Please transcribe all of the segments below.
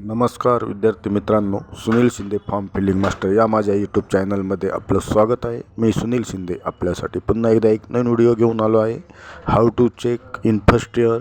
नमस्कार विद्यार्थी मित्रांनो, Sunil Shinde form filling master या माझ्या यूट्यूब चॅनलमध्ये आपलं स्वागत आहे। मी सुनील शिंदे आपल्यासाठी पुन्हा एकदा एक नवीन व्हिडिओ घेऊन आलो आहे। How to check in first year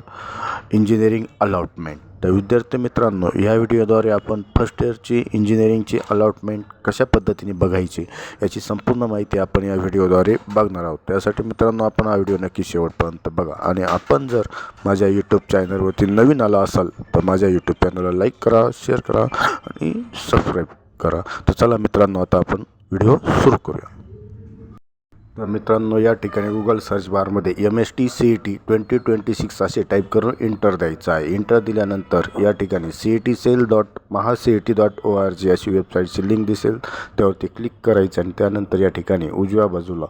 engineering allotment. तर विद्यार्थी मित्रांनो, या व्हिडिओद्वारे आपण फर्स्ट इयरची इंजिनिअरिंगची अलॉटमेंट कशा पद्धतीने बघायची याची संपूर्ण माहिती आपण या व्हिडिओद्वारे बघणार आहोत। त्यासाठी मित्रांनो, आपण हा व्हिडिओ नक्की शेवटपर्यंत बघा आणि आपण जर माझ्या यूट्यूब चॅनलवरती नवीन आला असाल तर माझ्या यूट्यूब चॅनलला लाईक करा, शेअर करा आणि सबस्क्राईब करा। तर चला मित्रांनो, आता आपण व्हिडिओ सुरू करूया। तर मित्रांनो, या ठिकाणी गुगल सर्च बारमध्ये MST CET 2026 असे टाईप करून इंटर द्यायचं आहे। इंटर दिल्यानंतर या ठिकाणी cetcell.mahacet.org अशी वेबसाईटची लिंक दिसेल, त्यावरती क्लिक करायचं आणि त्यानंतर या ठिकाणी उजव्या बाजूला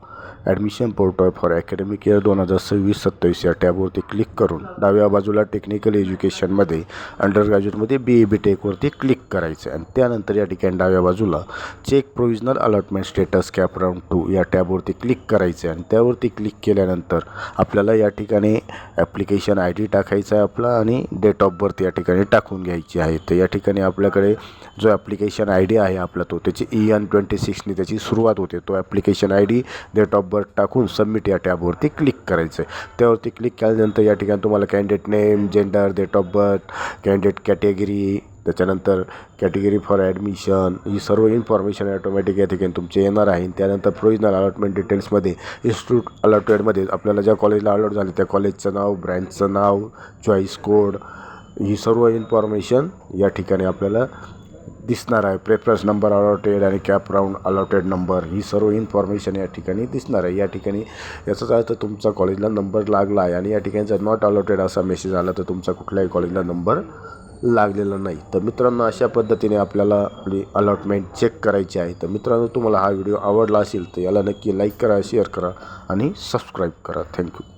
admission portal for academic year 2026-27 या टॅबवरती क्लिक करून डाव्या बाजूला टेक्निकल एज्युकेशनमध्ये अंडर ग्रॅज्युएटमध्ये BA BTech वरती क्लिक करायचं आणि त्यानंतर या ठिकाणी डाव्या बाजूला check provisional allotment status CAP round 2 या टॅबवरती क्लिक करायचं आणि त्यावरती क्लिक केल्यानंतर आपल्याला या ठिकाणी ॲप्लिकेशन ID टाकायचा आहे आपला आणि डेट ऑफ बर्थ या ठिकाणी टाकून घ्यायची आहे। तर या ठिकाणी आपल्याकडे जो ॲप्लिकेशन ID आहे आपला तो त्याची EN 26नी त्याची सुरुवात होते। तो application ID date of birth टाकून सबमिट या टॅबवरती क्लिक करायचं आहे। त्यावरती क्लिक केल्यानंतर या ठिकाणी तुम्हाला candidate name, gender, date of birth, candidate category, त्याच्यानंतर कॅटेगरी फॉर ॲडमिशन, ही सर्व इन्फॉर्मेशन ॲटोमॅटिक या ठिकाणी तुमचे येणार आहे। त्यानंतर प्रोविजनल अलॉटमेंट डिटेल्समध्ये इन्स्टिट्यूट अलॉटेडमध्ये आपल्याला ज्या कॉलेजला अलॉट झाले त्या कॉलेजचं नाव, ब्रँचचं नाव, चॉईस कोड, ही सर्व इन्फॉर्मेशन या ठिकाणी आपल्याला दिसणार आहे। प्रेफरन्स नंबर अलॉटेड आणि कॅप राऊंड अलॉटेड नंबर, ही सर्व इन्फॉर्मेशन या ठिकाणी दिसणार आहे। या ठिकाणी याचाच अर्थ तुमचा कॉलेजला नंबर लागला आहे आणि या ठिकाणी जर नॉट अलॉटेड असा मेसेज आला तर तुमचा कुठल्याही कॉलेजला नंबर लागलेला नाही। तर मित्रांनो, अशा पद्धतीने आपल्याला आपली अलॉटमेंट चेक करायची आहे। तर मित्रांनो, तुम्हाला हा व्हिडिओ आवडला असेल तर याला नक्की लाईक करा, शेअर करा आणि सबस्क्राईब करा। थँक्यू।